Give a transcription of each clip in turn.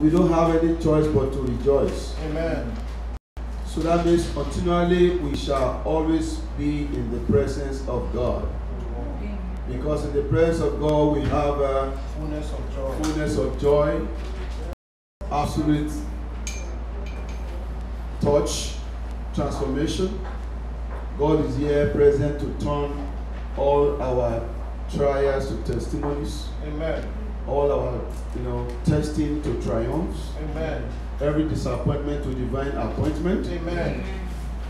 we don't have any choice but to rejoice. Amen. So that means continually we shall always be in the presence of God. Because in the presence of God we have a fullness of joy, absolute touch, transformation. God is here present to turn all our trials to testimonies. Amen. All our testing to triumphs. Amen. Every disappointment to divine appointment. Amen.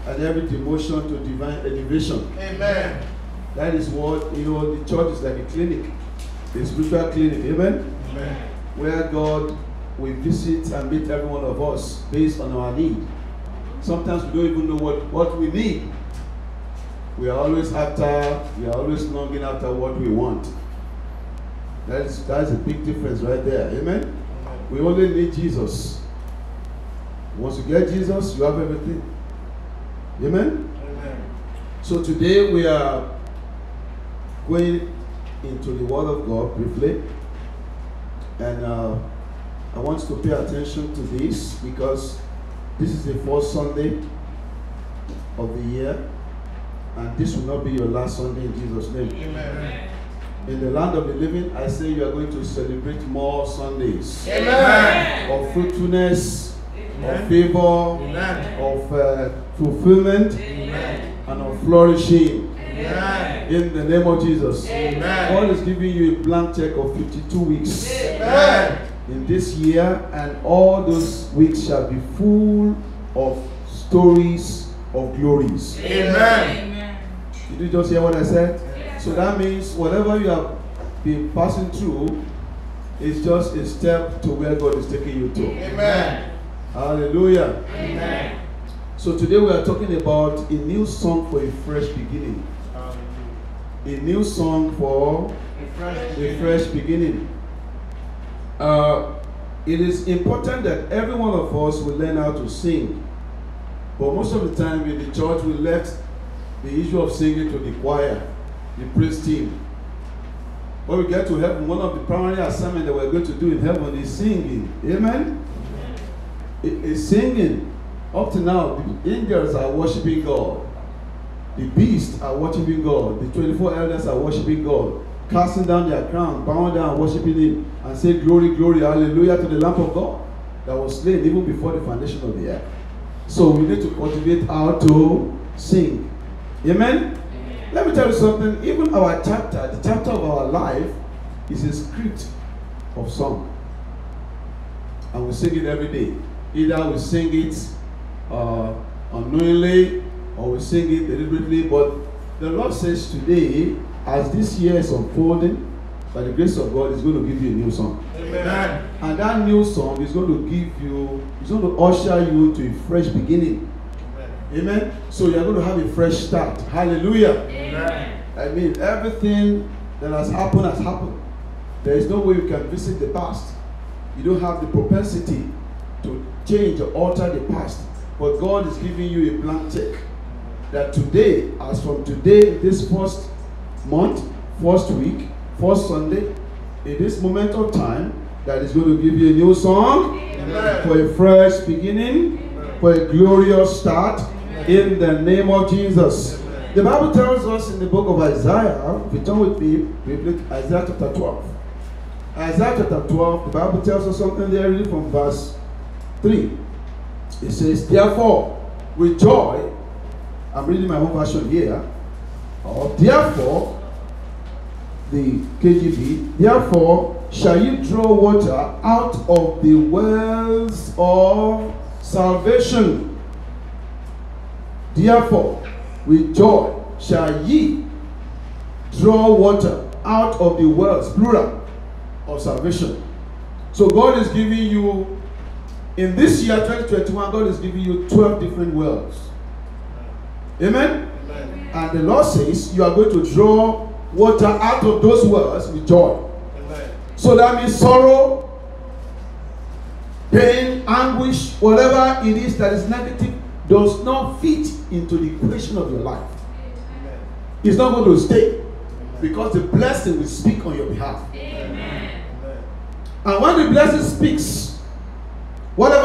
And every demotion to divine elevation. Amen. That is what, the church is like a clinic, a spiritual clinic, amen? Amen. Where God will visit and meet every one of us based on our need. Sometimes we don't even know what we need. We are always longing after what we want. That's a big difference right there, amen? We only need Jesus. Once you get Jesus, you have everything. Amen? Amen. So today we are going into the Word of God briefly, and I want you to pay attention to this because this is the first Sunday of the year, and this will not be your last Sunday in Jesus' name. Amen. In the land of the living, I say you are going to celebrate more Sundays. Amen. Of fruitfulness, Amen. of favor, Amen. of fulfillment, Amen. and of flourishing. Amen. In the name of Jesus. Amen. God is giving you a blank check of 52 weeks Amen. in this year, and all those weeks shall be full of stories of glories. Amen. Did you just hear what I said? So that means whatever you have been passing through is just a step to where God is taking you to. Amen. Hallelujah. Amen. So today we are talking about a new song for a fresh beginning. A new song for a fresh beginning. It is important that every one of us will learn how to sing. But most of the time in the church we left the issue of singing to the choir, the praise team. When we get to heaven, one of the primary assignments that we're going to do in heaven is singing. Amen? It's singing. Up to now, the angels are worshiping God. The beasts are worshiping God. The 24 elders are worshiping God. Casting down their crown, bowing down, worshiping Him, and say, glory, glory, hallelujah to the Lamb of God that was slain even before the foundation of the earth. So we need to cultivate how to sing. Amen? Let me tell you something. Even our chapter, the chapter of our life, is a script of song. And we sing it every day. Either we sing it unknowingly or we sing it deliberately. But the Lord says today, as this year is unfolding, by the grace of God, He's going to give you a new song. Amen. And that new song is going to give you, it's going to usher you to a fresh beginning. Amen. So you're going to have a fresh start. Hallelujah. Amen. I mean, everything that has happened has happened. There is no way you can visit the past. You don't have the propensity to change or alter the past. But God is giving you a blank check. That today, as from today, this first month, first week, first Sunday, in this moment of time, that is going to give you a new song. Amen. For a fresh beginning. Amen. For a glorious start. In the name of Jesus. Amen. The Bible tells us in the book of Isaiah, if you turn with me, we read Isaiah chapter 12. Isaiah chapter 12, the Bible tells us something there, reading from verse 3. It says, therefore, with joy, I'm reading my own version here, or therefore, the KJV, therefore shall you draw water out of the wells of salvation. Therefore, with joy shall ye draw water out of the wells, plural, of salvation. So God is giving you, in this year 2021, God is giving you 12 different wells. Amen? Amen. And the Lord says you are going to draw water out of those wells with joy. Amen. So that means sorrow, pain, anguish, whatever it is that is negative does not fit into the equation of your life. Amen. It's not going to stay because the blessing will speak on your behalf. Amen. And when the blessing speaks,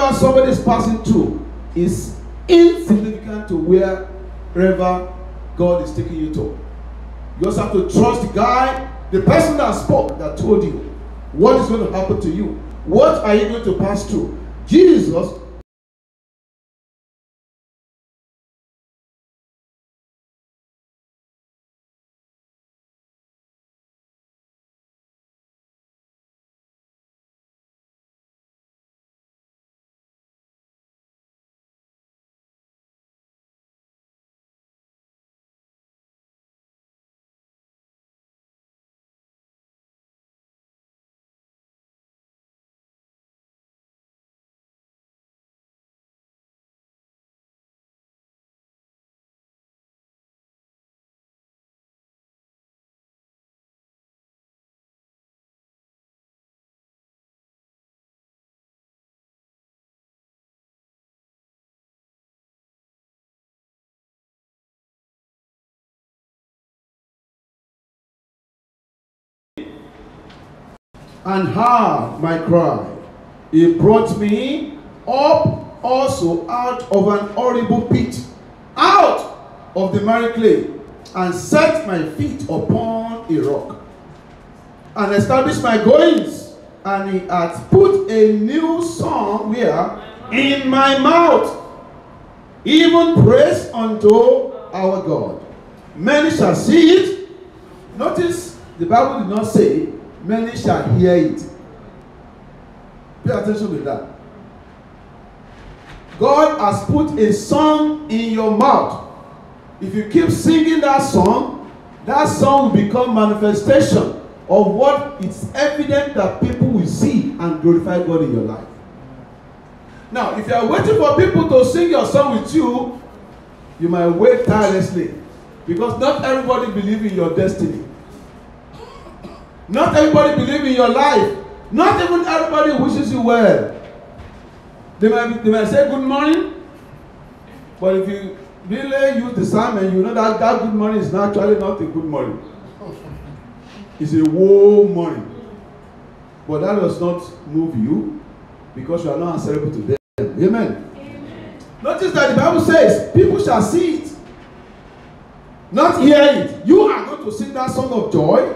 whatever somebody is passing through is insignificant to wherever God is taking you to. You also have to trust the guy, the person that spoke, that told you what is going to happen to you. What are you going to pass through? Jesus and heard my cry. He brought me up also out of an horrible pit, out of the miry clay, and set my feet upon a rock, and established my goings. And he hath put a new song where in my mouth, even praise unto our God. Many shall see it. Notice the Bible did not say many shall hear it. Pay attention to that. God has put a song in your mouth. If you keep singing that song will become manifestation of what it's evident that people will see and glorify God in your life. Now, if you are waiting for people to sing your song with you, you might wait tirelessly, because not everybody believes in your destiny. Not everybody believes in your life. Not even everybody wishes you well. They might say good morning, but if you really use the sermon, you know that good morning is actually not a good morning. It's a woe morning. But that does not move you, because you are not answerable to them. Amen. Amen. Notice that the Bible says people shall see it, not hear it. You are going to sing that song of joy,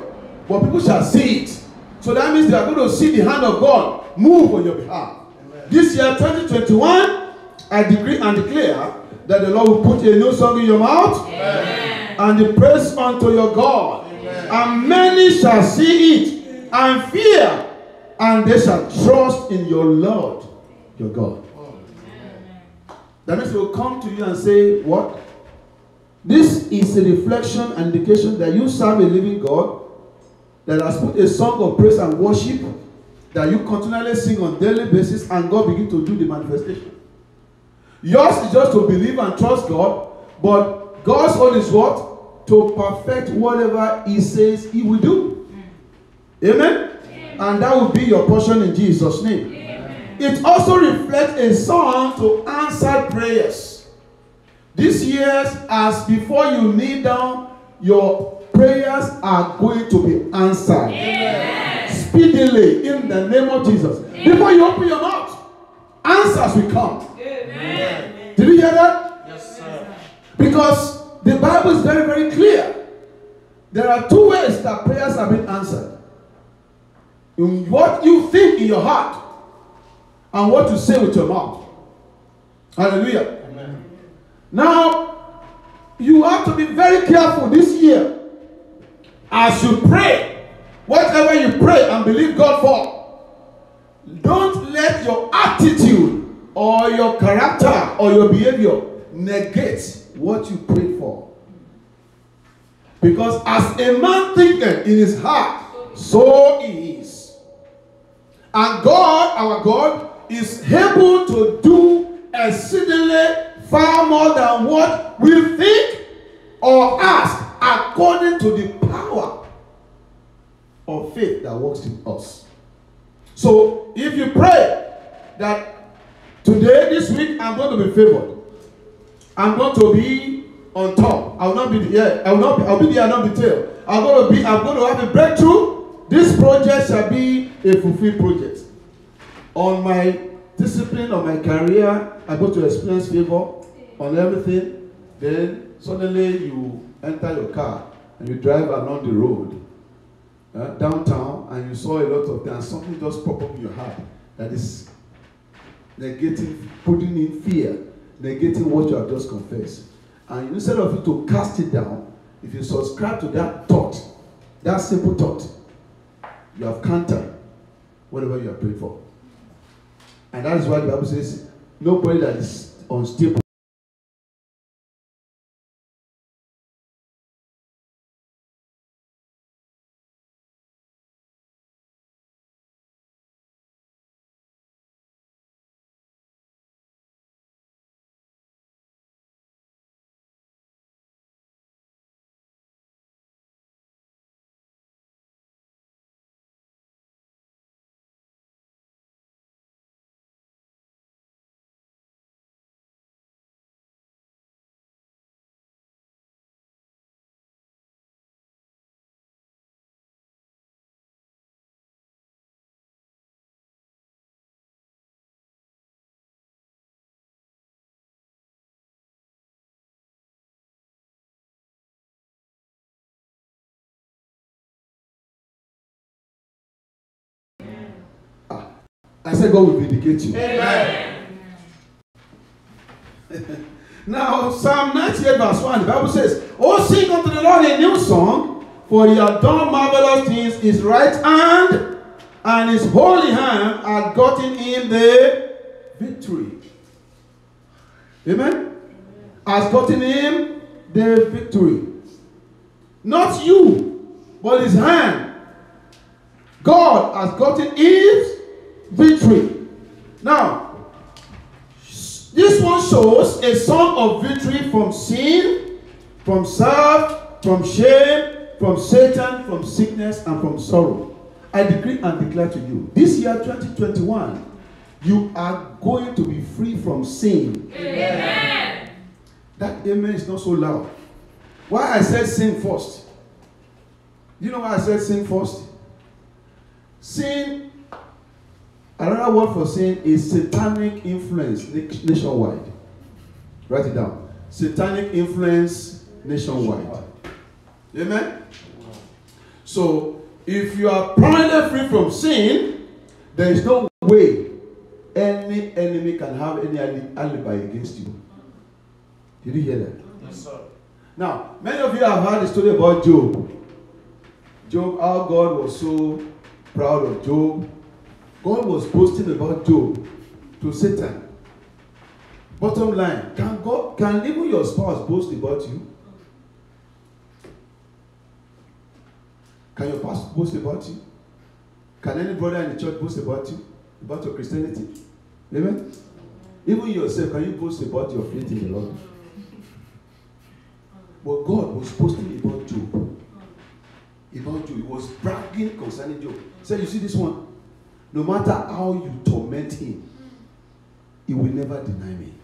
but people shall see it. So that means they are going to see the hand of God move on your behalf. Amen. This year, 2021, I decree and declare that the Lord will put a new song in your mouth. Amen. And the praise unto your God. Amen. And many shall see it and fear, and they shall trust in your Lord, your God. Amen. That means they will come to you and say, what? This is a reflection and indication that you serve a living God that has put a song of praise and worship that you continually sing on a daily basis, and God begin to do the manifestation. Yours is just to believe and trust God, but God's own is what? To perfect whatever He says He will do. Amen? Amen. And that will be your portion in Jesus' name. Amen. It also reflects a song to answer prayers. This year, as before you kneel down, your prayers are going to be answered. Amen. Speedily in the name of Jesus. Amen. Before you open your mouth, answers will come. Amen. Did you hear that? Yes, sir. Because the Bible is very, very clear. There are two ways that prayers have been answered. In what you think in your heart and what you say with your mouth. Hallelujah. Amen. Now, you have to be very careful this year. As you pray, whatever you pray and believe God for, don't let your attitude or your character or your behavior negate what you prayed for. Because as a man thinketh in his heart, so he is. And God, our God, is able to do exceedingly far more than what we think or ask, according to the power of faith that works in us. So, if you pray that today, this week, I'm going to be favored, I'm going to be on top, I will not be here, I'll be there, I'll not be tail. I'm going to have a breakthrough. This project shall be a fulfilled project. On my discipline on my career, I go to experience favor on everything. Then suddenly you enter your car and you drive along the road downtown, and you saw a lot of things, and something just pop up in your heart that is negating, putting in fear, negating what you have just confessed. And instead of you to cast it down, if you subscribe to that thought, that simple thought, you have countered whatever you are praying for. And that is why the Bible says, nobody that is unstable I said God will vindicate you. Amen. Now, Psalm 98 verse 1, the Bible says, "Oh, sing unto the Lord a new song, for he hath done marvelous things. His right hand and his holy hand hath gotten him the victory." Amen? Has gotten him the victory. Not you, but his hand. God has gotten his victory. Now, this one shows a song of victory from sin, from self, from shame, from Satan, from sickness, and from sorrow. I decree and declare to you, this year 2021, you are going to be free from sin. Amen. That amen is not so loud. Why I said sin first? You know why I said sin first? Sin, another word for sin is satanic influence nationwide. Write it down. Satanic influence nationwide. Amen? So, if you are permanently free from sin, there is no way any enemy can have any alibi against you. Did you hear that? Yes, sir. Now, many of you have heard the story about Job. Job, how God was so proud of Job. God was boasting about Job to Satan. Bottom line, can even your spouse boast about you? Can your pastor boast about you? Can any brother in the church boast about you? About your Christianity? Amen? Even yourself, can you boast about your faith in the Lord? But God was boasting about Job. About Job. He was bragging concerning Job. He said, you see this one? No matter how you torment him, he will never deny me.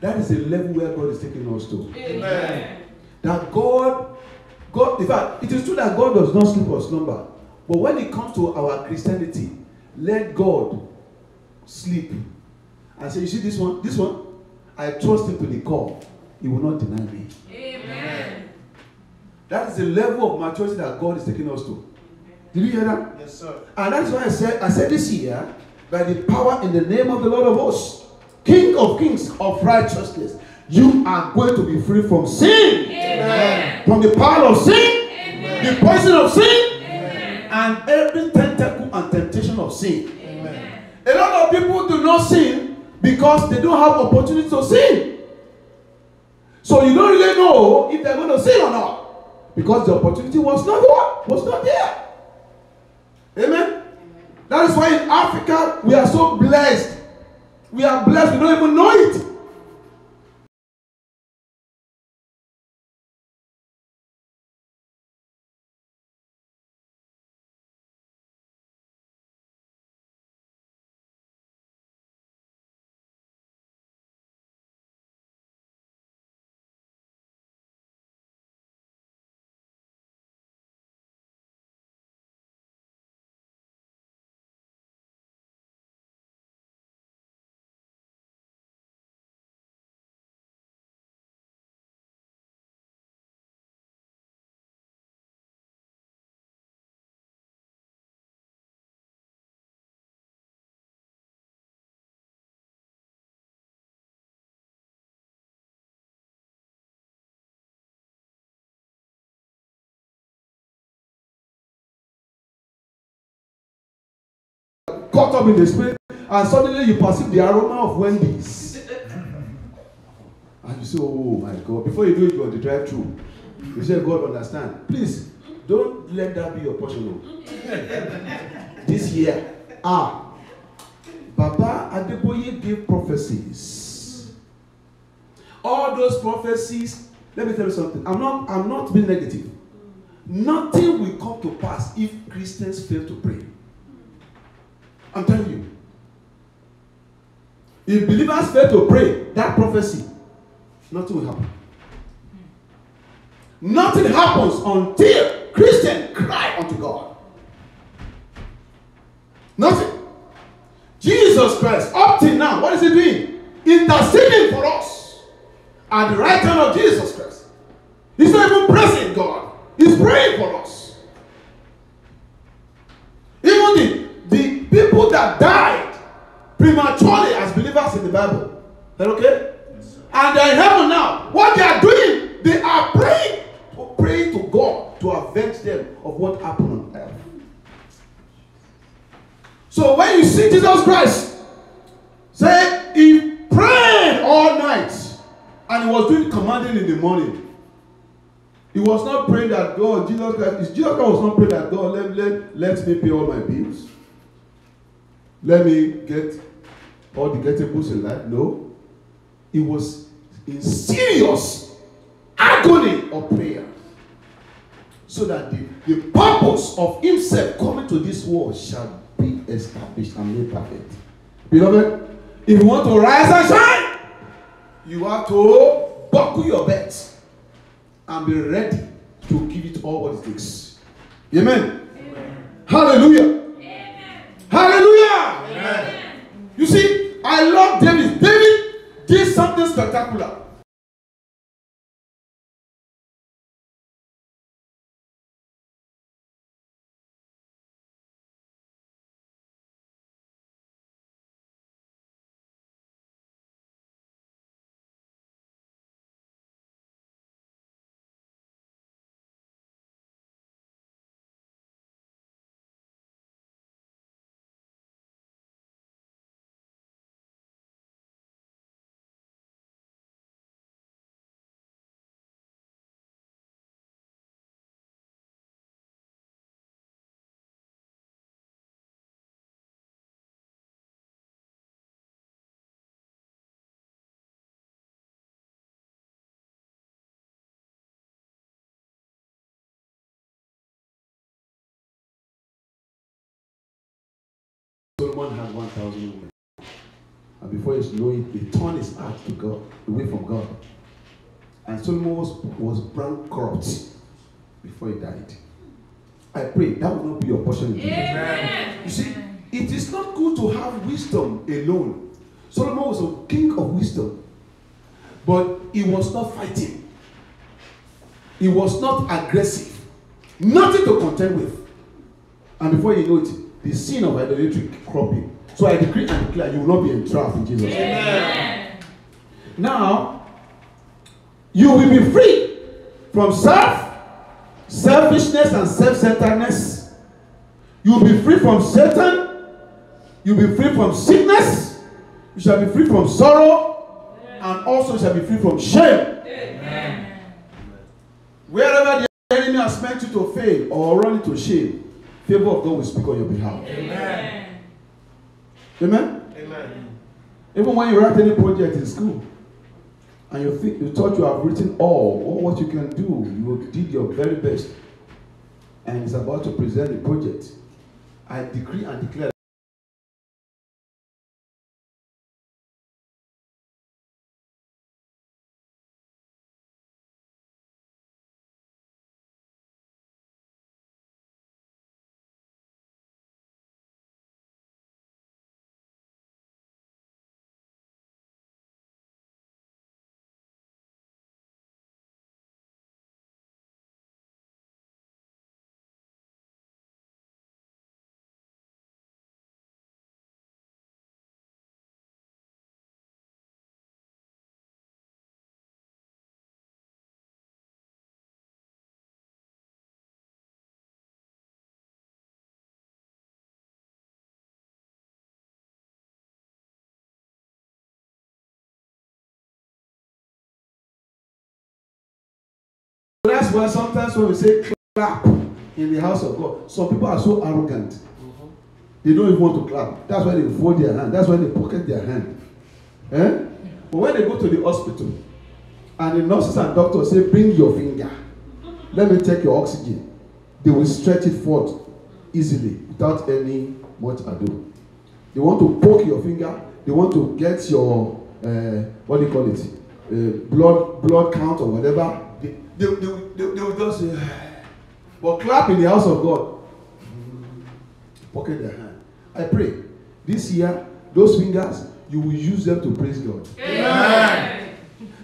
That is the level where God is taking us to. Amen. That God, in fact, it is true that God does not sleep or slumber. But when it comes to our Christianity, let God sleep and say, you see this one? This one? I trust him to the core. He will not deny me. Amen. That is the level of maturity that God is taking us to. Did you hear that? Yes, sir. And that's why I said this year, by the power in the name of the Lord of hosts, King of kings of righteousness, you are going to be free from sin. Amen. From the power of sin, Amen. the poison of sin, Amen. and every tentacle and temptation of sin. Amen. A lot of people do not sin because they don't have opportunity to sin. So you don't really know if they're going to sin or not, because the opportunity was not there. Amen? That is why in Africa we are so blessed. We are blessed, we don't even know it. caught up in the spirit, and suddenly you perceive the aroma of Wendy's. And you say, oh my God, before you do it, you're on the drive-thru. You say, God, understand. Please, don't let that be your portion. This year, Baba Adeboye gave prophecies. All those prophecies, let me tell you something. I'm not being negative. Nothing will come to pass if Christians fail to pray. I'm telling you. If believers fail to pray, that prophecy, nothing will happen. Nothing happens until Christians cry unto God. Nothing. Jesus Christ, up till now, what is he doing? Interceding for us at the right hand of Jesus Christ. He's not even praising God. He's praying for us. Even the people that died prematurely as believers in the Bible. Is that okay? Yes, and they're in heaven now. What they are doing, they are praying to God to avenge them of what happened on earth. So when you see Jesus Christ, say he prayed all night and he was doing commanding in the morning. He was not praying that God, Jesus Christ was not praying that God, let me pay all my bills. Let me get all the getables in life. No. He was in serious agony of prayer. So that the purpose of himself coming to this world shall be established and made perfect. Beloved, if you want to rise and shine, you have to buckle your belt and be ready to give it all what it takes. Amen. Amen. Hallelujah. Amen. Hallelujah. Amen. You see, I love David. David did something spectacular. Solomon had 1,000 women. And before you know it, he turned his heart to God, away from God. And Solomon was bankrupt before he died. I pray that will not be your portion in Jesus. Amen. You see, it is not good to have wisdom alone. Solomon was a king of wisdom, but he was not fighting. He was not aggressive. Nothing to contend with. And before you know it, the sin of idolatry cropping. So I decree and declare you will not be entrapped in Jesus' name. Amen. Now, you will be free from selfishness and self-centeredness. You will be free from Satan. You will be free from sickness. You shall be free from sorrow. And also you shall be free from shame. Amen. Wherever the enemy has meant you to fail or run into shame, favor of God will speak on your behalf. Amen. Amen? Amen. Even when you write any project in school and you thought you have written all what you can do, you did your very best, and it's about to present the project, I decree and declare that's why sometimes when we say clap in the house of God, some people are so arrogant. They don't even want to clap. That's why they fold their hand. That's why they pocket their hand. Eh? But when they go to the hospital, and the nurses and doctors say, bring your finger. Let me take your oxygen. They will stretch it forth easily without any much ado. They want to poke your finger. They want to get your, what do you call it? Blood count or whatever. They will just say, but clap in the house of God. Pocket their hand. I pray this year, those fingers, you will use them to praise God. Amen.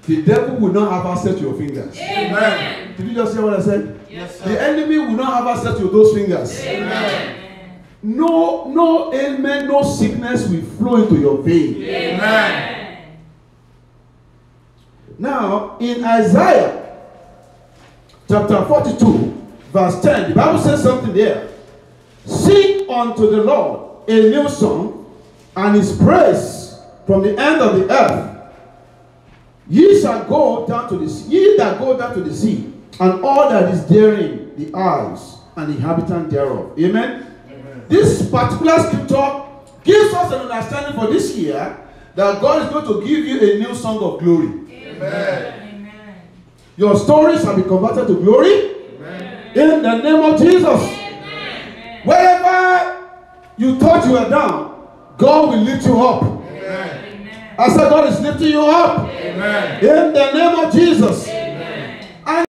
The devil will not have access to your fingers. Amen. Did you just hear what I said? Yes, the enemy will not have access to those fingers. Amen. No ailment, no sickness will flow into your vein. Amen. Now, in Isaiah chapter 42, verse 10, the Bible says something there. Sing unto the Lord a new song, and his praise from the end of the earth. Ye shall go down to the sea, ye that go down to the sea, and all that is therein, the isles and the inhabitants thereof. Amen? Amen. This particular scripture gives us an understanding for this year that God is going to give you a new song of glory. Amen. Amen. Your story shall be converted to glory. Amen. In the name of Jesus. Amen. Wherever you thought you were down, God will lift you up. Amen. I said God is lifting you up. Amen. In the name of Jesus. Amen. And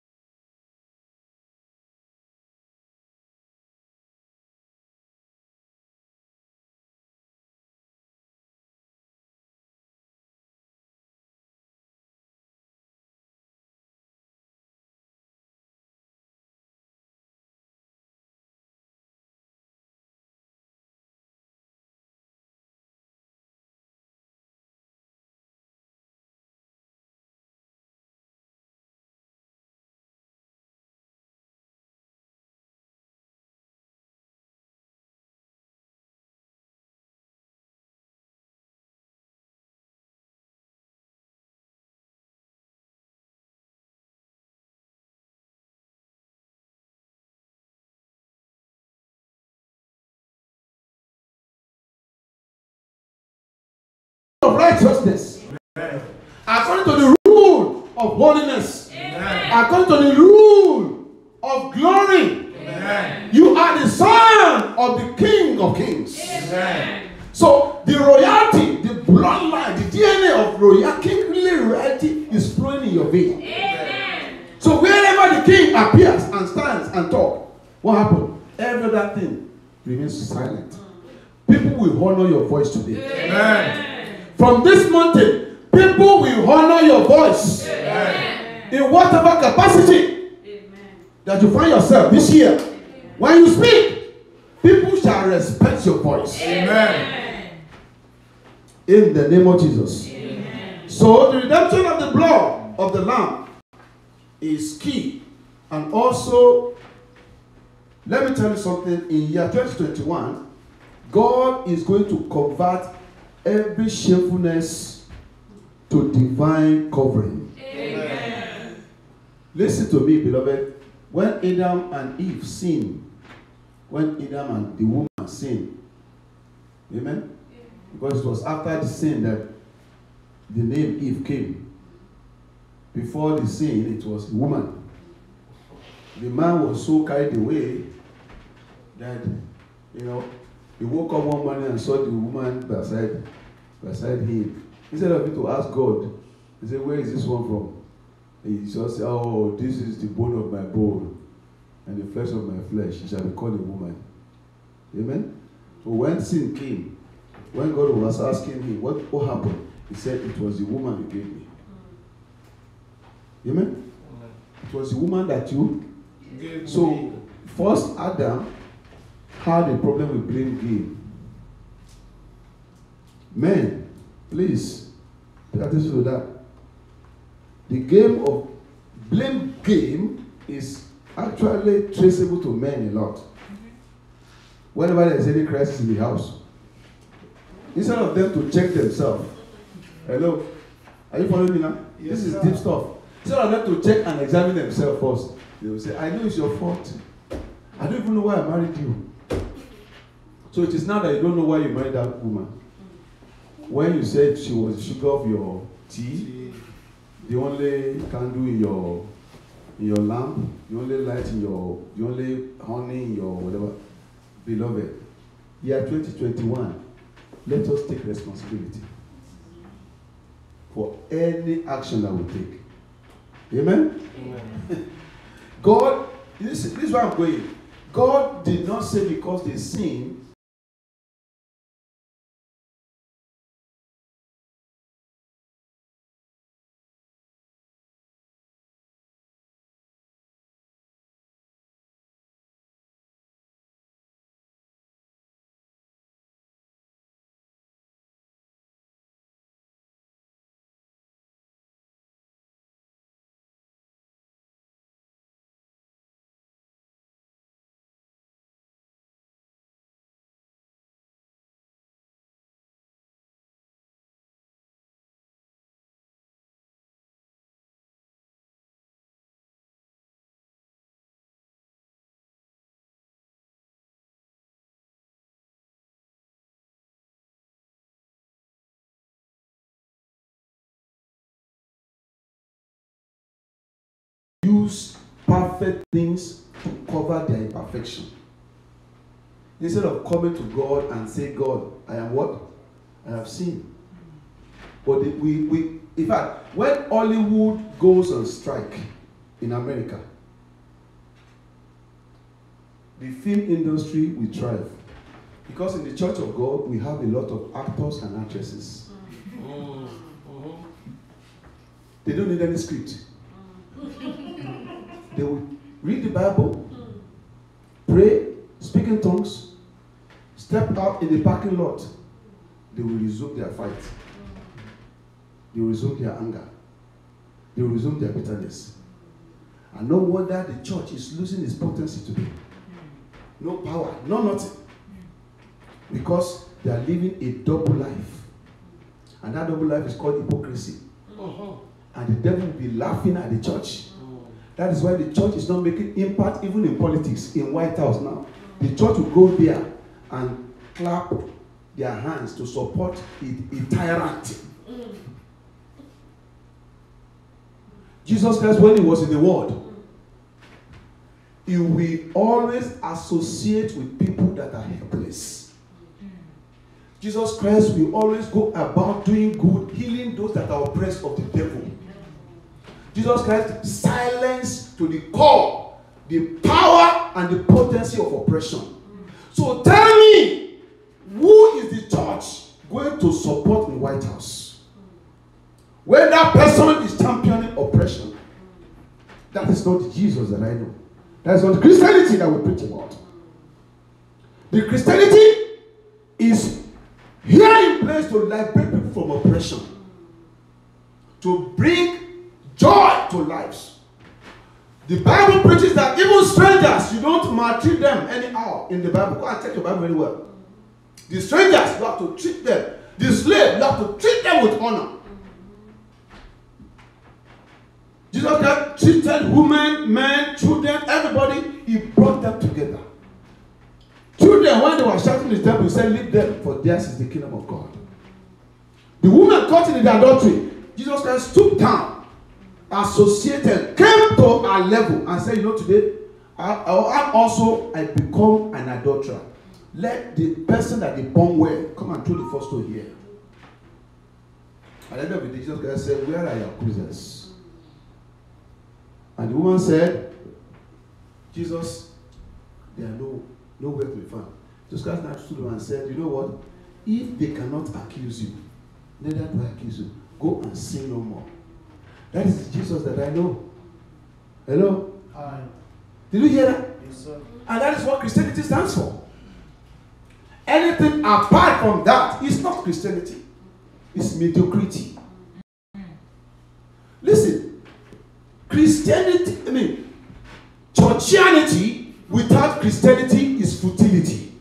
of righteousness. Amen. According to the rule of holiness. Amen. According to the rule of glory. Amen. You are the son of the King of Kings. Amen. So the royalty, the bloodline, the DNA of royalty, kingly royalty is flowing in your vein. Amen. So wherever the king appears and stands and talks, what happens? Every other thing remains silent. People will honor your voice today. Amen. From this mountain, people will honor your voice. Amen. In whatever capacity. Amen. That you find yourself this year. Amen. When you speak, people shall respect your voice. Amen. In the name of Jesus. Amen. So the redemption of the blood of the Lamb is key. And also, let me tell you something. In year 2021, God is going to convert every shamefulness to divine covering. Amen. Listen to me, beloved. When Adam and Eve sinned, when Adam and the woman sinned, amen? Because it was after the sin that the name Eve came. Before the sin, it was the woman. The man was so carried away that, he woke up one morning and saw the woman beside him. Instead of him to ask God, he said, where is this one from? And he just said, oh, this is the bone of my bone and the flesh of my flesh. She shall be called a woman. Amen? So when sin came, when God was asking him, what happened? He said, it was the woman you gave me. Amen? It was the woman that you gave me. So first Adam had a problem with blame game. Men, please pay attention to that. The game of blame game is actually traceable to men a lot. Whenever there is any crisis in the house, instead of them to check themselves, hello, are you following me now? Yes, this is deep stuff. Instead of them to check and examine themselves first, They will say, I know it's your fault. I don't even know why I married you. So it is now that you don't know why you married that woman. When you said she was the sugar of your tea, the only candle in your lamp, the only light in the only honey in your whatever. Beloved, year 2021, let us take responsibility for any action that we take. Amen? Amen. God, this is where I'm going. God did not say because they sin. Use perfect things to cover their imperfection. Instead of coming to God and say, God, I am what? I have sinned. But in fact, when Hollywood goes on strike in America, the film industry will thrive. Because in the Church of God, we have a lot of actors and actresses. They don't need any script. They will read the Bible, pray, speak in tongues, step out in the parking lot. They will resume their fight. They will resume their anger. They will resume their bitterness. And no wonder the church is losing its potency today. No power, no nothing. Because they are living a double life. And that double life is called hypocrisy. And the devil will be laughing at the church. That is why the church is not making impact even in politics, in White House now. The church will go there and clap their hands to support a tyrant. Jesus Christ, when he was in the world, he will always associate with people that are helpless. Jesus Christ will always go about doing good, healing those that are oppressed of the devil. Jesus Christ silenced to the core the power and the potency of oppression. So tell me, who is the church going to support in the White House? When that person is championing oppression, that is not Jesus that I know. That is not the Christianity that we preach about. The Christianity is here in place to liberate people from oppression, to bring joy to lives. The Bible preaches that even strangers, you don't maltreat them anyhow in the Bible. Go and check your Bible very well. The strangers, you have to treat them. The slave, you have to treat them with honor. Jesus Christ treated women, men, children, everybody. He brought them together. Children, when they were shouting in the temple, he said, leave them, for theirs is the kingdom of God. The woman caught in the adultery, Jesus Christ stooped down, associated, came to our level and said, you know, today, I become an adulterer. Let the person that they born well come and throw the first stone here. At the end of the day, Jesus Christ said, where are your accusers? And the woman said, Jesus, there are nowhere to be found. Jesus Christ now stood up and said, you know what? If they cannot accuse you, neither do I accuse you. Go and sin no more. That is Jesus that I know. Hello? Hi. Did you hear that? Yes, sir. And that is what Christianity stands for. Anything apart from that is not Christianity. It's mediocrity. Listen, Christianity, churchianity without Christianity is futility.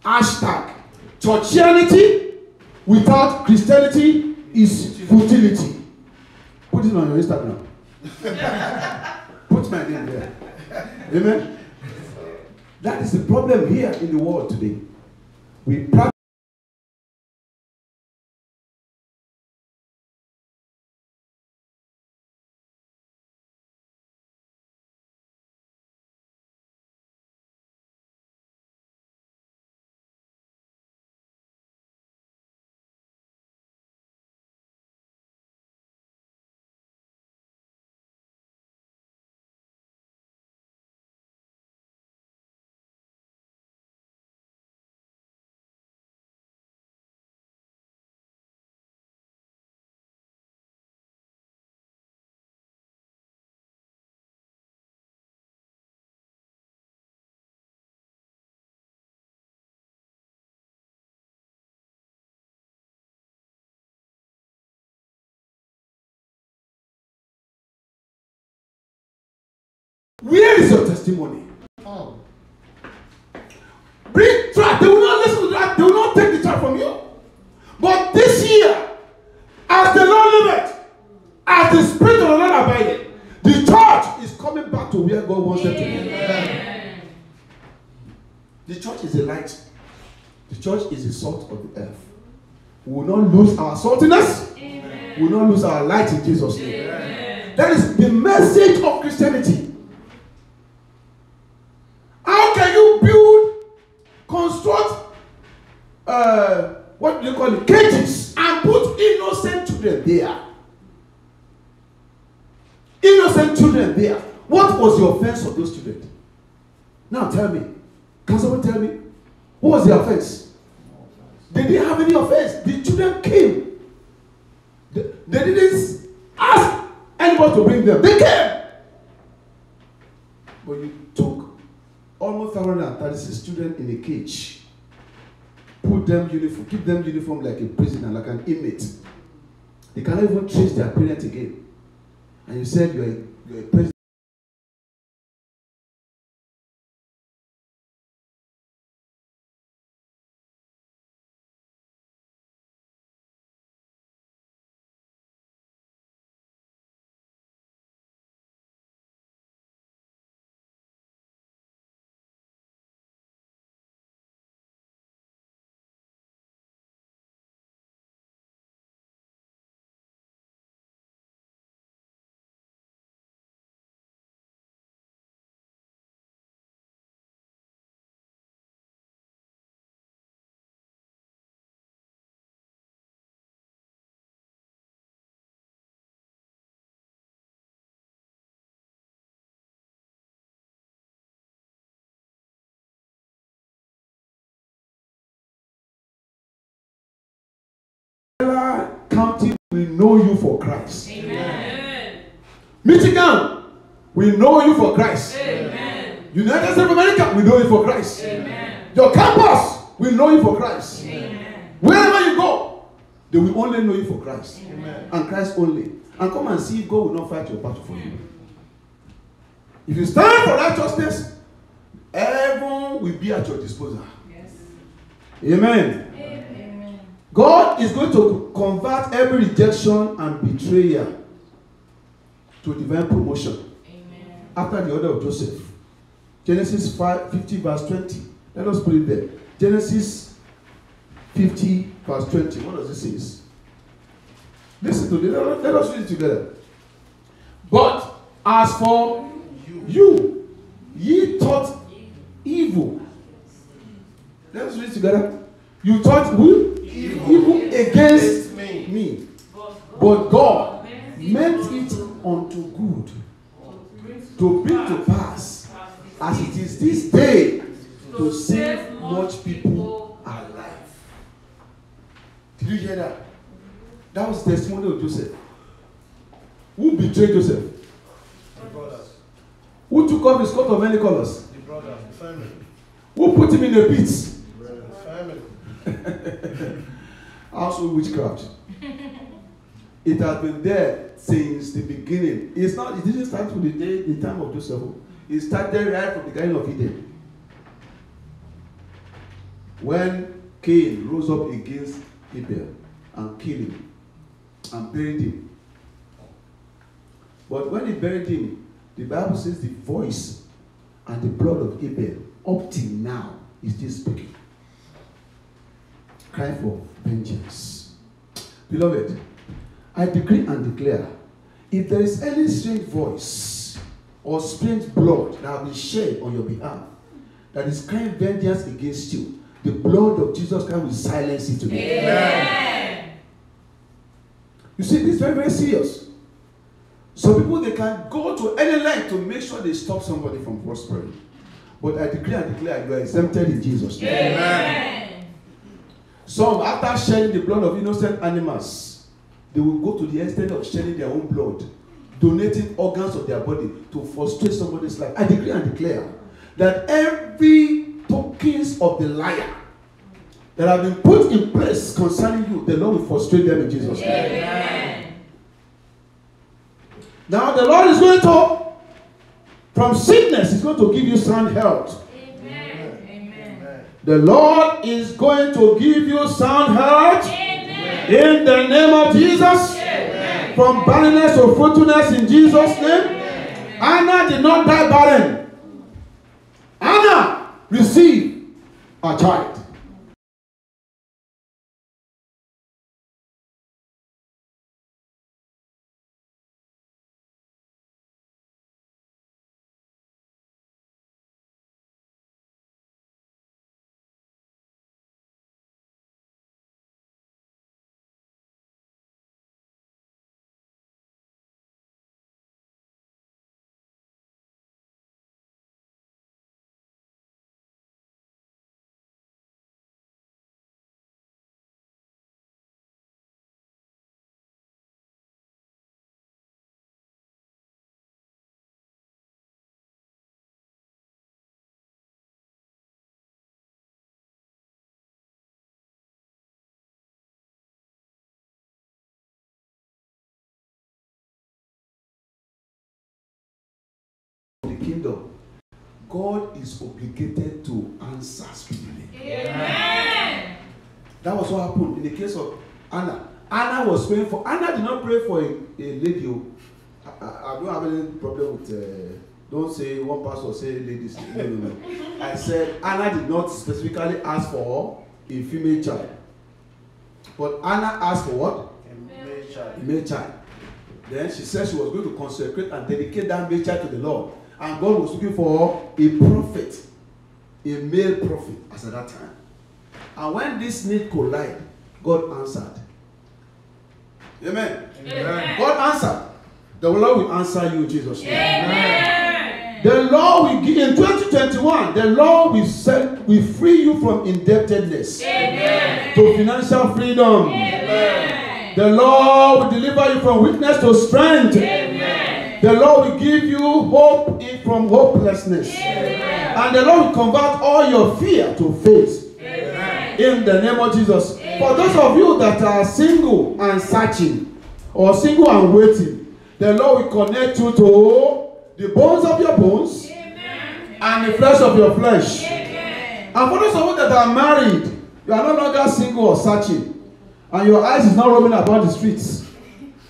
Hashtag. Churchianity without Christianity is futility. Put it on your Instagram. Put my name there. Amen. That is the problem here in the world today. We practice. Where is your testimony? Oh. Bring track. They will not listen to that. They will not take the track from you. But this year, as the Lord liveth, as the Spirit of the Lord abideth, the church is coming back to where God wants them to be. Amen. The church is a light. The church is the salt of the earth. We will not lose our saltiness. Amen. We will not lose our light in Jesus' name. Amen. That is the message of Christianity. How can you build, construct, what do you call it, cages, and put innocent children there? Innocent children there. What was the offense of those children? Now tell me. Can someone tell me? What was the offense? They didn't have any offense. The children came. They didn't ask anybody to bring them. They came. But you took almost 136 children in a cage. Put them uniform, keep them uniform like a prisoner, like an inmate. They cannot even trace their parents again. And you said you're a president. County will know you for Christ. Amen. Michigan will know you for Christ. Amen. United States of America will know you for Christ. Amen. Your campus will know you for Christ. Amen. Wherever you go, they will only know you for Christ. Amen. And Christ only. And come and see if God will not fight your battle for you. If you stand for righteousness, heaven will be at your disposal. Yes. Amen. Amen. God is going to convert every rejection and betrayal to divine promotion. Amen. After the order of Joseph. Genesis 50 verse 20. Let us put it there. Genesis 50 verse 20. What does it say? Listen to this. Let us read it together. But as for you, ye thought evil. Let us read it together. You thought evil against me. But God meant it unto good, to bring to pass, as it is this day, to save much people alive. Did you hear that? That was the testimony of Joseph. Who betrayed Joseph? The brothers. Who took off his coat of many colors? The brothers. The family. Who put him in a pit? The family. Also witchcraft. It has been there since the beginning. It didn't start with the time of Joseph. It started right from the Garden of Eden. When Cain rose up against Abel and killed him and buried him. But when he buried him, The Bible says the voice and the blood of Abel up till now is still speaking. Cry for vengeance. Beloved, I decree and declare, if there is any strange voice or strange blood that has been shed on your behalf that is crying vengeance against you, the blood of Jesus Christ will silence it today. Amen. You see, this is very, very serious. Some people, they can go to any length to make sure they stop somebody from prospering. But I decree and declare you are exempted in Jesus' name. Amen. Some, after shedding the blood of innocent animals, they will go to the extent of shedding their own blood, donating organs of their body to frustrate somebody's life. I decree and declare that every tokens of the liar that have been put in place concerning you, the Lord will frustrate them in Jesus' name. Amen. Now the Lord is going to, from sickness, He's going to give you sound health. Amen. Amen. The Lord is going to give you sound health. Amen. In the name of Jesus. Amen. From barrenness to fruitfulness in Jesus' name. Amen. Anna did not die barren. Anna received a child. Kingdom, God is obligated to answer speedily. Amen. That was what happened in the case of Anna. Anna was praying for. Anna did not pray for a lady. I don't have any problem with. Don't say one pastor say ladies. No. I said Anna did not specifically ask for a female child, but Anna asked for what? A male child. Then she said she was going to consecrate and dedicate that male child to the Lord. And God was looking for a prophet, a male prophet, as at that time. And when this need collided, God answered. Amen. Amen. God answered. The Lord will answer you in Jesus' name. Amen. The Lord will give, in 2021, the Lord will free you from indebtedness. Amen. To financial freedom. Amen. The Lord will deliver you from weakness to strength. Amen. The Lord will give you hope from hopelessness. Amen. And the Lord will convert all your fear to faith. Amen. In the name of Jesus. Amen. For those of you that are single and searching, or single and waiting, the Lord will connect you to the bones of your bones. Amen. And the flesh of your flesh. Amen. And for those of you that are married, you are no longer single or searching, and your eyes is not roaming about the streets,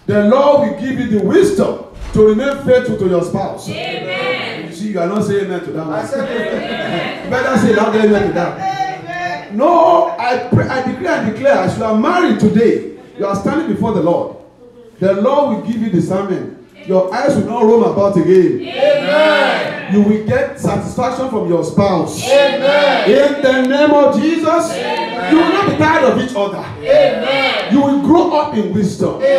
the Lord will give you the wisdom to remain faithful to your spouse. Amen. You see, you are not saying amen to that one. I said amen. You better say loud amen to that. Amen. No, I decree and declare, as you are married today, you are standing before the Lord. The Lord will give you discernment. Your eyes will not roam about again. Amen. You will get satisfaction from your spouse. Amen. In the name of Jesus, Amen. you will not be tired of each other. Amen. You will grow up in wisdom, Amen.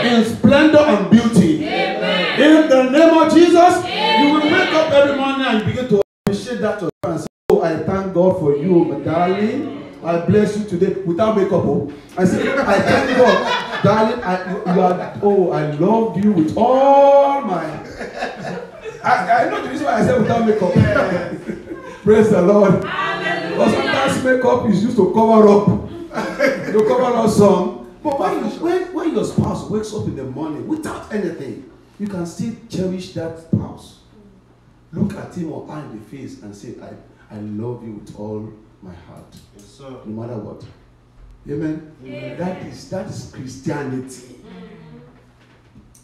in splendor and beauty. Amen. In the name of Jesus, Amen. you will wake up every morning and you begin to appreciate that and say, oh, I thank God for you, my darling. I bless you today without makeup. Oh. I say, I thank God, darling. I love you with all my. I know the reason why I said without makeup. Praise the Lord. Hallelujah. But sometimes makeup is used to cover up, to cover up some. But when your spouse wakes up in the morning without anything, you can still cherish that spouse. Look at him or her in the face and say, I love you with all my heart. Yes, sir. No matter what. Amen? Amen. That is Christianity.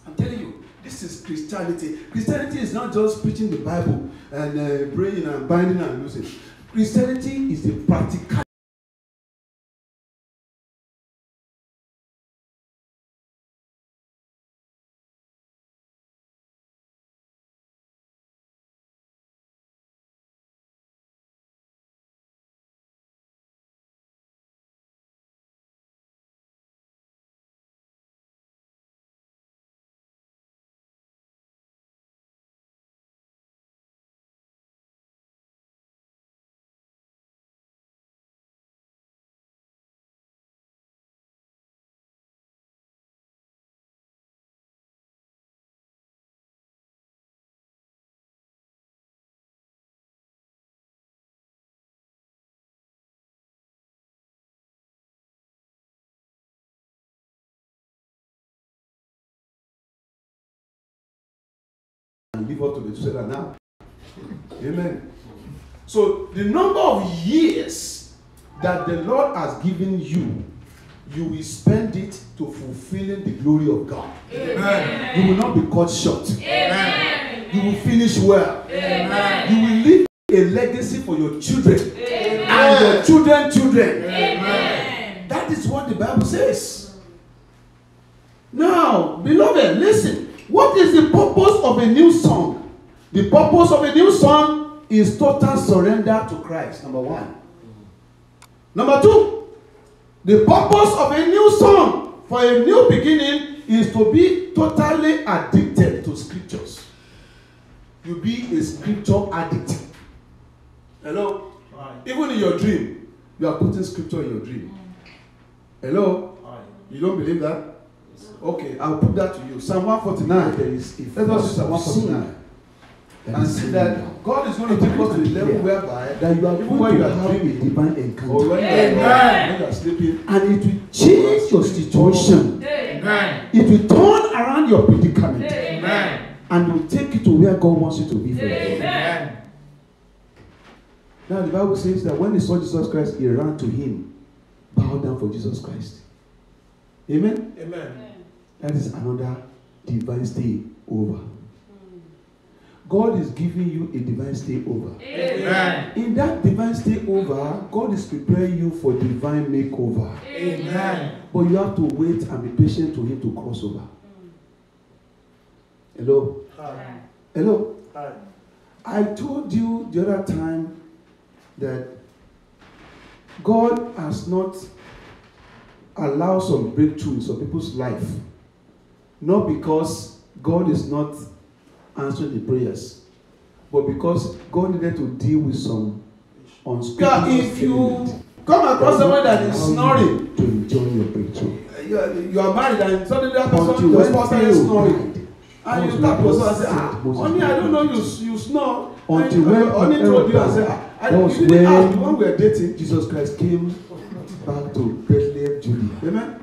I'm telling you, this this is Christianity. Christianity is not just preaching the Bible and praying and binding and losing. Christianity is the practical. And live up to the Torah now. Amen. So the number of years that the Lord has given you, you will spend it to fulfilling the glory of God. Amen. You will not be cut short. Amen. You will finish well. Amen. You will leave a legacy for your children Amen. and your children's children. Amen. That is what the Bible says. Now, beloved, listen. What is the purpose of a new song? The purpose of a new song is total surrender to Christ, number one. Number two, the purpose of a new song for a new beginning is to be totally addicted to scriptures. You be a scripture addict. Hello? Right. Even in your dream, you are putting scripture in your dream. Hello? Right. You don't believe that? Okay, I'll put that to you. Psalm 149. Let us use Psalm 149. And see that God is going to take us to the level whereby that you are even going when you to are have a dreaming divine or encounter, when you are sleeping, and it will change your situation. Amen. It will turn around your predicament, Amen. and will take you to where God wants you to be. For Amen. Now the Bible says that when he saw Jesus Christ, he ran to him, bowed down for Jesus Christ. Amen. Amen. That is another divine stay over. God is giving you a divine stay over. Amen. In that divine stay over, God is preparing you for divine makeover. Amen. But you have to wait and be patient to him to cross over. Hello? Hi. Hello? Hi. I told you the other time that God has not allowed some breakthrough in some people's life. Not because God is not answering the prayers, but because God needed to deal with some unspeakable if you feelings come across someone that is allow you snoring, to enjoy your breakthrough. you are married and suddenly that person Until your when spouse started Pharaoh snoring. died, And was you tap when yourself God and say, sent Moses honey, I to don't know heaven. you snore. Until when honey told you and Pharaoh said, that was you didn't ask when when we were dating. Jesus Christ came back to Bethlehem, Judea. Amen.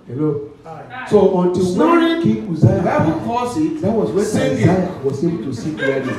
Hello. Hi. So until Snoring, when King The Uzziah Bible died, calls it that was when singing. Isaiah was able to see clearly.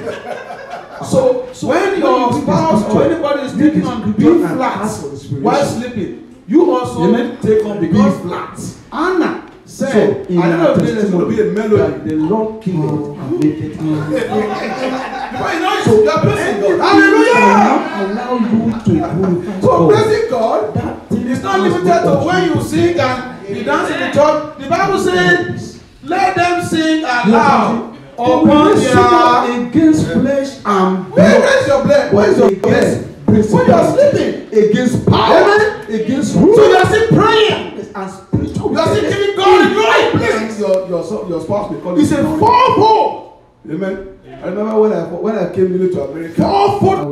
So when your you read the spouse or scripture, anybody is read taking the on scripture B and ask flat for inspiration. while sleeping, you also Amen. take on B Because flat. Anna So said, in I don't know our if there's going to be a testimony that melody. the Lord killed and made it. Because you know So you are praising God. Hallelujah! Hallelujah! Allow you to glorify So God. praising God That thing is not has limited to no when you opportunity. sing and you dance in the church. The Bible says, let them sing aloud We will upon wrestle their... against flesh and Where blood. is your blood? Where is your blood? When you are sleeping. Against power, Amen. against So rule, you are still praying. and spiritual. You are still giving God the glory. Please. Your spouse will call It's a fourfold. Amen. I remember when I came to America, and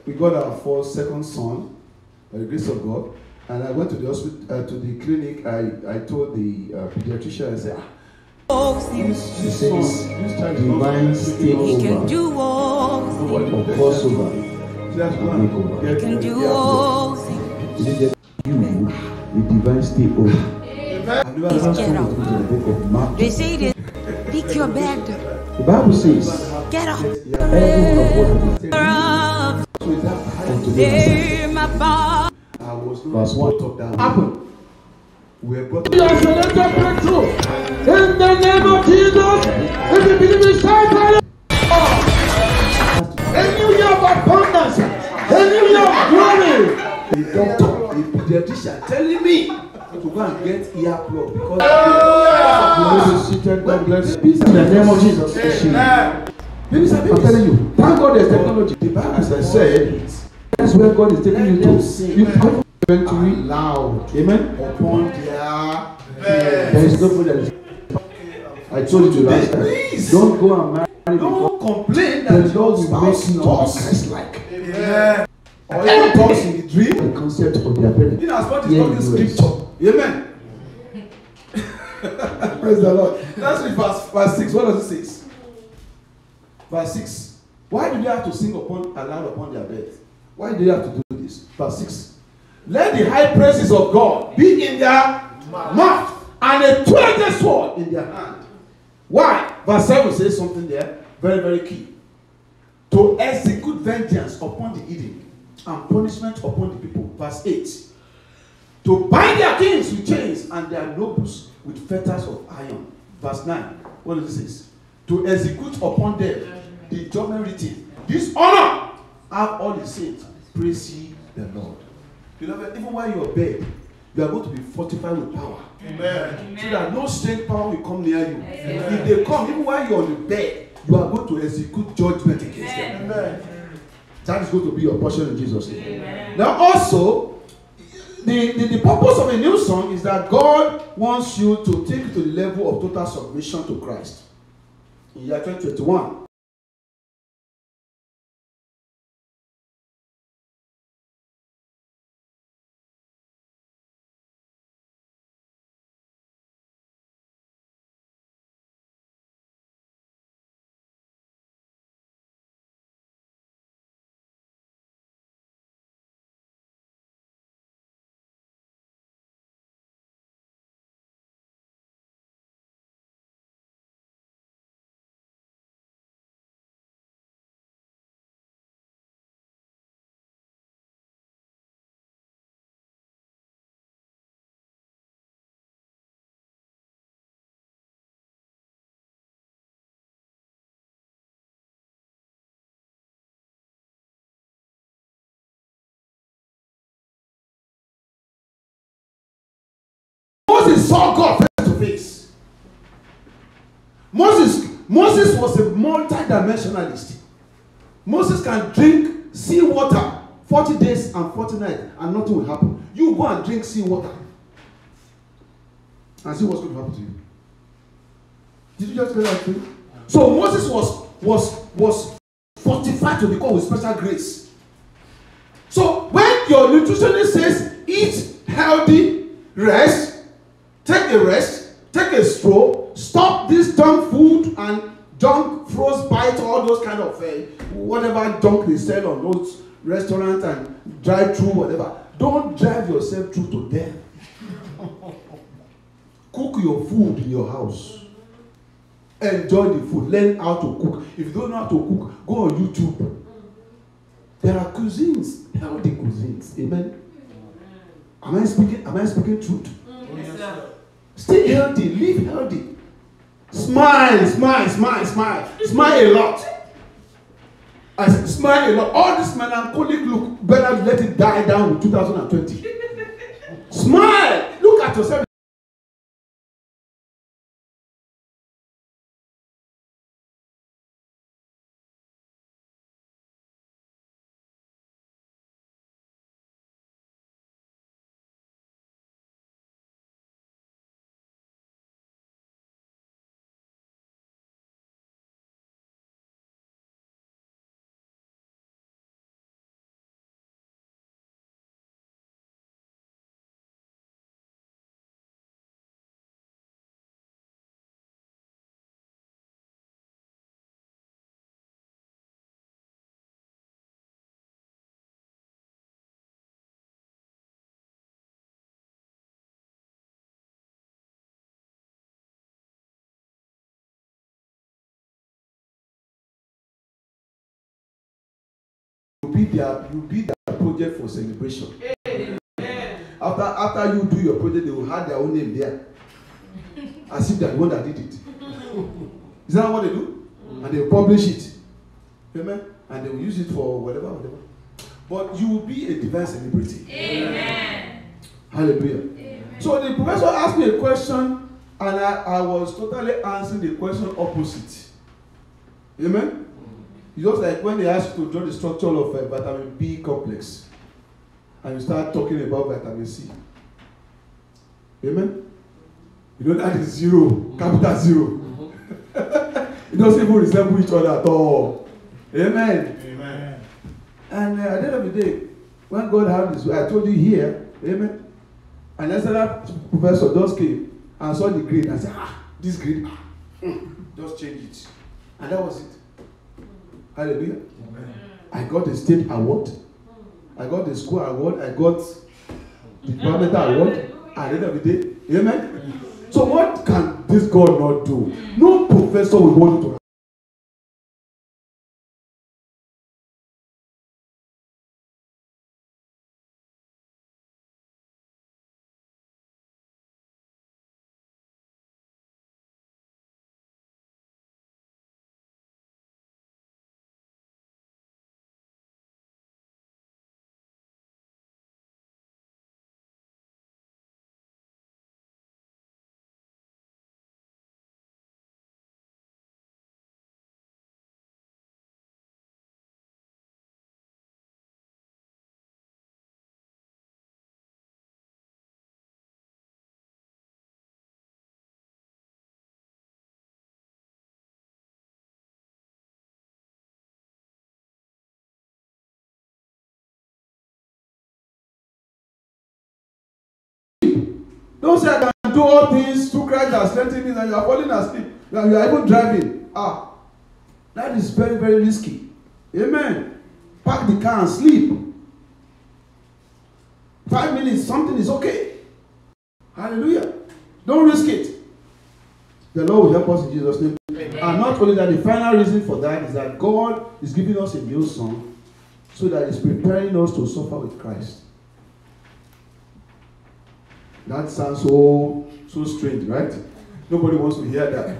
we got our second son by the grace of God, and I went to the hospital to the clinic. I told the pediatrician, I said, this child is not Divine stay He can over do all things. or crossover. Just go and He get can do get- all things. Is it just you with divine stay over? I never Please had get Come up. to the book of Mark. They say this. Pick your bed. The Bible says, Get up. everyone of what Up. unto them Lay my body. I was Verse not one. brought up down. happened. We were brought up You are selected breakthrough in the the name of Jesus. If you believe it, shout hallelujah. A new year of abundance. A new year of glory. A doctor, a pediatrician telling me to go and get ear plug because you will be seated. God bless you. In the name of Jesus. Babies, I'm telling you, thank God there's technology. The Bible, as I said, that's where God is taking you to. You have eventually loud. Amen. Upon their bed. There is nobody that is. I told you last time. Please. Don't go and marry. Don't complain that the Lord will make you Christ-like. Amen. Or even talks in the dream. The concept of their parents. In as much as talking scripture. Amen. Praise the Lord. That's in verse 6. What does it say? Verse 6. Why do they have to sing aloud upon their bed? Why do they have to do this? Verse 6. Let the high praises of God be in their mouth and a two-edged sword in their hand. Why? Verse 7 says something there, very, very key. To execute vengeance upon the hidden and punishment upon the people. Verse 8. To bind their kings with chains and their nobles with fetters of iron. Verse 9. What does it say? To execute upon them the judgment written. This honor have all the saints. Praise ye the Lord. Beloved, even while you are bed, you are going to be fortified with power. Amen. So that no strange power will come near you. Amen. If they come, even while you are on the bed, you are going to execute judgment against them. Amen. That is going to be your portion in Jesus' name. Amen. Now also, the purpose of a new song is that God wants you to take you to the level of total submission to Christ. In year 2021. Moses saw God face to face. Moses was a multi-dimensionalist. Moses can drink sea water 40 days and 40 nights and nothing will happen. You go and drink sea water and see what's going to happen to you. Did you just get that thing? So Moses was fortified to become with special grace. So when your nutritionist says eat healthy, rest, take a rest, take a stroll, stop this junk food and junk frostbite, all those kind of whatever junk they sell on those restaurants and drive through whatever. Don't drive yourself through to death. Cook your food in your house. Enjoy the food. Learn how to cook. If you don't know how to cook, go on YouTube. There are cuisines, healthy cuisines. Amen. Am I speaking truth? Yes, sir. Stay healthy, live healthy. Smile, smile, smile, smile. Smile a lot. I said, smile a lot. All this melancholic look, better let it die down with 2020. Smile. Look at yourself. You be their project for celebration. Amen. After you do your project, they will have their own name there. as if they're the one that did it. Is that what they do? And they will publish it. Amen? And they will use it for whatever. But you will be a divine celebrity. Amen. Hallelujah. Amen. So the professor asked me a question, and I was totally answering the question opposite. Amen? It's just like when they ask you to draw the structure of a vitamin B complex, and you start talking about vitamin C. Amen? You know that is zero, capital zero. It doesn't even resemble each other at all. Amen? Amen. And at the end of the day, when God had this, I told you here, amen. And then that professor just came and saw the grade and said, this grade, just change it. And that was it. Hallelujah. Amen. I got the state award. I got the school award. I got the departmental award. At the end of the day, amen. So what can this God not do? No professor will want you to. Don't say I can do all things through Christ that strengthens me, and you are falling asleep. You are even driving. That is very, very risky. Amen. Park the car and sleep. 5 minutes, something is okay. Hallelujah. Don't risk it. The Lord will help us in Jesus' name. Amen. And not only that, the final reason for that is that God is giving us a new song so that He's preparing us to suffer with Christ. That sounds so strange, right? Nobody wants to hear that.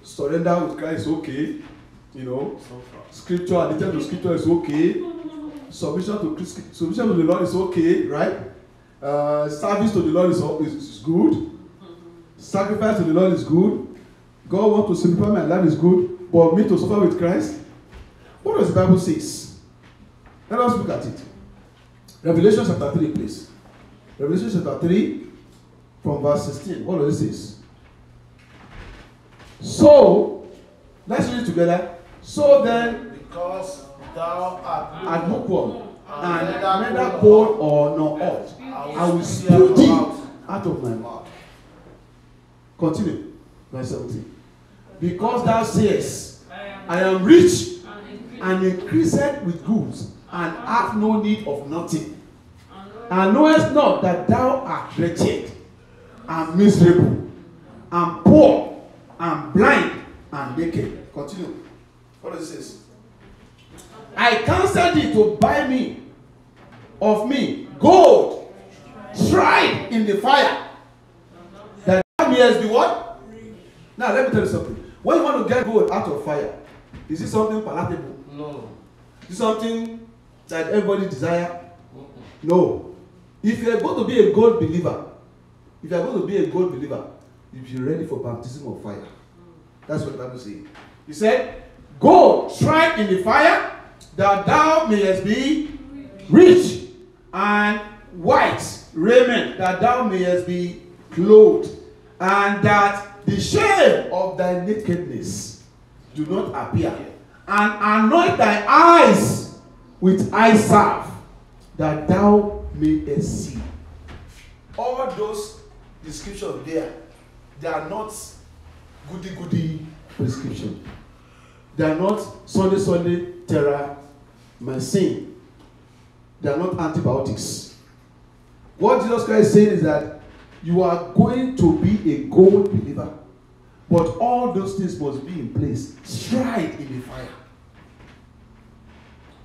Surrender with Christ is okay. You know, scripture, addition to scripture is okay. Submission to the Lord is okay, right? Service to the Lord is good. Sacrifice to the Lord is good. God wants to simplify my life is good. But me to suffer with Christ? What does the Bible say? Let us look at it. Revelation chapter 3, please. Revelation chapter 3, from verse 16. What does it say? So, let's read it together. So then, Because thou art lukewarm, and neither cold or nor hot, I will spew thee out of my mouth. Continue. Verse 17. Because thou sayest, I am rich and increased with goods, and have no need of nothing. And knowest not that thou art wretched, and miserable, and poor, and blind, and naked. Continue. What does it say? I counsel thee to buy me of me gold tried in the fire, that thou mayest be what? Now let me tell you something. When you want to get gold out of fire, is it something palatable? No. Is it something that everybody desire? No. If you are going to be a gold believer, you be ready for baptism of fire. That's what the Bible says. He said, gold tried in the fire, that thou mayest be rich, and white raiment, that thou mayest be clothed, and that the shame of thy nakedness do not appear, and anoint thy eyes with eye salve, that thou mayest see. All those descriptions there, they are not goody prescription. They are not Sunday terramycin. They are not antibiotics. What Jesus Christ is saying is that you are going to be a gold believer, but all those things must be in place, tried in the fire.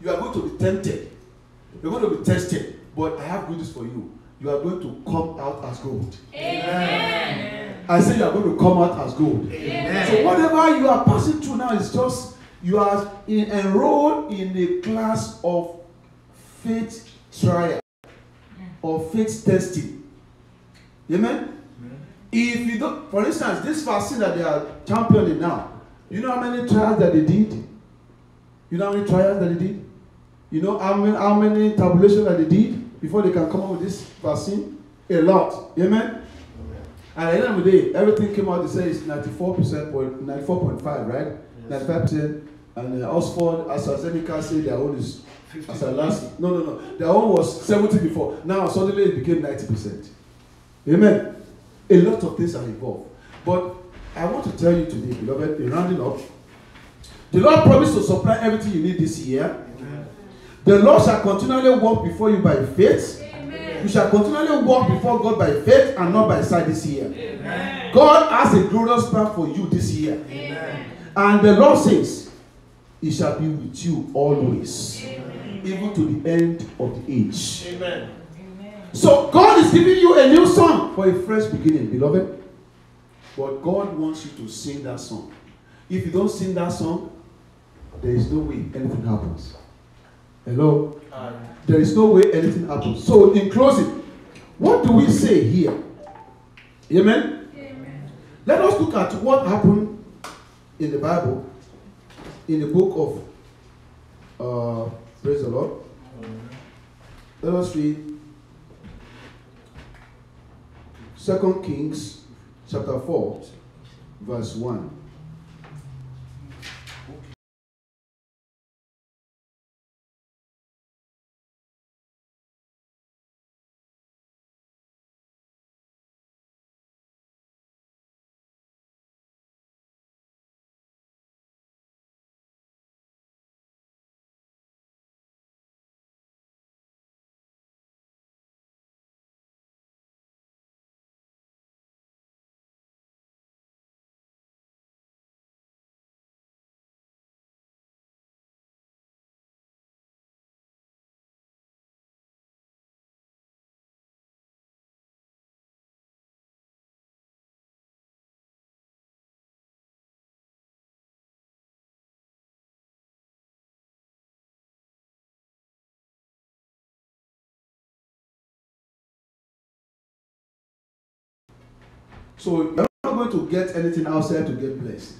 You are going to be tempted. You're going to be tested. But I have good news for you. You are going to come out as gold. Amen. I say you are going to come out as gold. So whatever you are passing through now is just you are enrolled in a class of faith trial or faith testing. Amen? If you don't, for instance, this vaccine that they are championing now, you know how many trials that they did? You know how many trials that they did? You know how many tabulations that they did before they can come up with this vaccine? A lot. Amen? And at the end of the day, everything came out, they say it's 94.5, right? Yes. 95%. And Oxford, AstraZeneca say their own is, as a last, no. Their own was 70 before. Now suddenly it became 90%. Amen? A lot of things are involved. But I want to tell you today, beloved, in rounding up, the Lord promised to supply everything you need this year. Amen. The Lord shall continually walk before you by faith. Amen. You shall continually walk before God by faith and not by sight this year. Amen. God has a glorious plan for you this year. Amen. And the Lord says, He shall be with you always, Amen. Even to the end of the age. Amen. So God is giving you a new song for a fresh beginning, beloved. But God wants you to sing that song. If you don't sing that song, there is no way anything happens. Hello? There is no way anything happens. So in closing, what do we say here? Amen? Amen. Let us look at what happened in the Bible, in the book of, praise the Lord. Let us read 2 Kings chapter 4, verse 1. So you're not going to get anything outside to get blessed.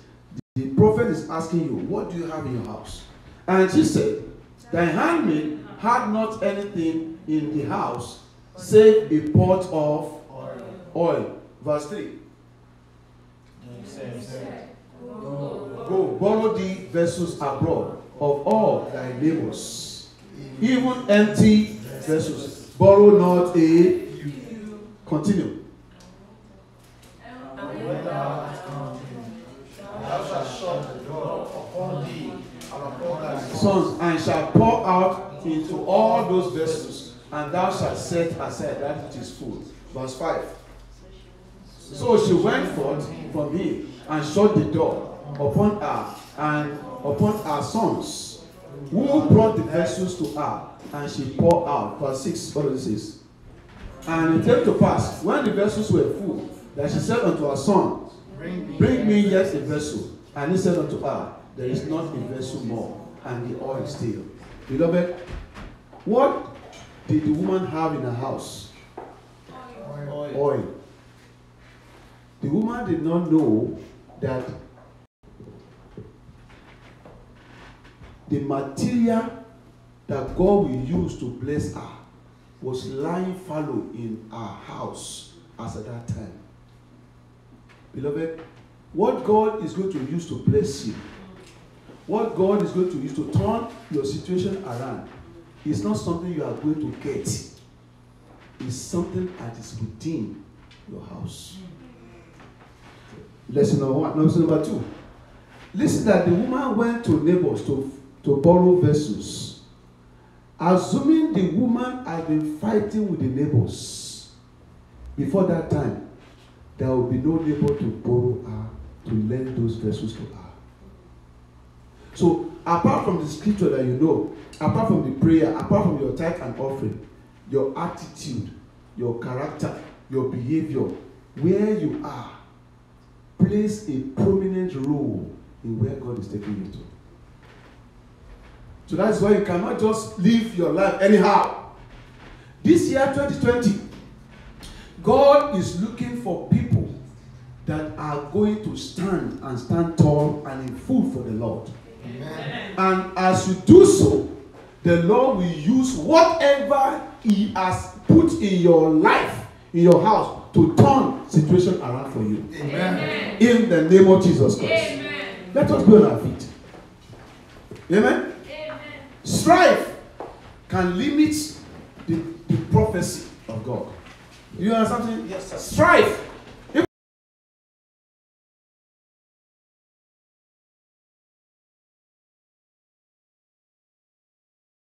The prophet is asking you, what do you have in your house? And she said, thy handmaid had not anything in the house save a pot of oil. Verse 3. Go, borrow thee vessels abroad of all thy neighbors, even empty vessels. Borrow not a... Continue. Sons, and shall pour out into all those vessels, and thou shalt set aside that which is full. Verse 5. So she went forth from him and shut the door upon her and upon her sons, who brought the vessels to her, and she poured out. Verse 6. What does it say? And it came to pass, when the vessels were full, that she said unto her son, Bring me yet a vessel. And he said unto her, There is not a vessel more, and the oil still. Beloved, what did the woman have in her house? Oil. The woman did not know that the material that God will use to bless her was lying fallow in her house as at that time. Beloved, what God is going to use to bless you, what God is going to use to turn your situation around, is not something you are going to get. It's something that is within your house. Lesson number 1. Lesson number 2. Listen that the woman went to neighbors to borrow vessels. Assuming the woman had been fighting with the neighbors, before that time, there will be no neighbor to borrow her, to lend those vessels to her. So, apart from the scripture that you know, apart from the prayer, apart from your tithe and offering, your attitude, your character, your behavior, where you are plays a prominent role in where God is taking you to. So that's why you cannot just live your life anyhow. This year, 2020, God is looking for people that are going to stand and stand tall and in full for the Lord. Amen. And as you do so, the Lord will use whatever He has put in your life, in your house, to turn situation around for you. Amen. In the name of Jesus Christ. Amen. Let us be on our feet. Amen? Amen. Strife can limit the prophecy of God. You understand something? Yes, sir. Strife